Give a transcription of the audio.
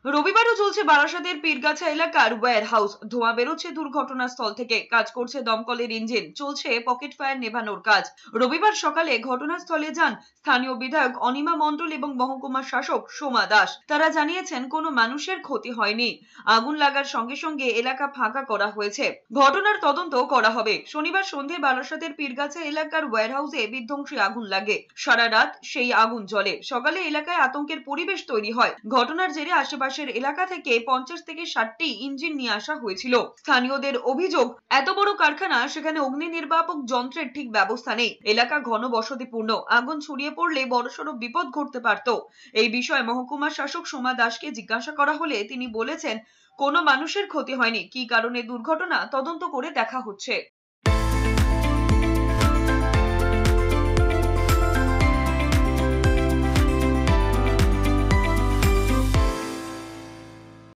রবিবারও চলছে বারাসাতের পীরগাছা এলাকার ওয়্যার হাউস। ধোঁয়া বেরোচ্ছে দুর্ঘটনাস্থল থেকে, কাজ করছে দমকলের ইঞ্জিন, চলছে পকেট ফায়ার নেভানোর কাজ। রবিবার সকালে ঘটনাস্থলে যান স্থানীয় বিধায়ক অনিমা মণ্ডল এবং মহকুমা শাসক সোমা দাস। তারা জানিয়েছেন কোনো মানুষের ক্ষতি হয়নি। আগুন লাগার সঙ্গে সঙ্গে এলাকা ফাঁকা করা হয়েছে, ঘটনার তদন্ত করা হবে। শনিবার সন্ধে বারাসাতের পীরগাছা এলাকার ওয়্যার হাউসে বিধ্বংসী আগুন লাগে। সারা রাত সেই আগুন জ্বলে। সকালে এলাকায় আতঙ্কের পরিবেশ তৈরি হয়। ঘটনার জেরে আশেপাশের এলাকা থেকে 50 থেকে 60টি ইঞ্জিন নিয়ে আসা হয়েছিল। স্থানীয়দের অভিযোগ, এত বড় কারখানা, সেখানে অগ্নি নির্বাপক যন্ত্রের ঠিক ব্যবস্থা নেই। এলাকা ঘন বসতিপূর্ণ, আগুন ছড়িয়ে পড়লে বড়সড় বিপদ ঘটতে পারত। এই বিষয়ে মহকুমা শাসক সোমা দাসকে জিজ্ঞাসা করা হলে তিনি বলেছেন কোনো মানুষের ক্ষতি হয়নি। কি কারণে দুর্ঘটনা তদন্ত করে দেখা হচ্ছে।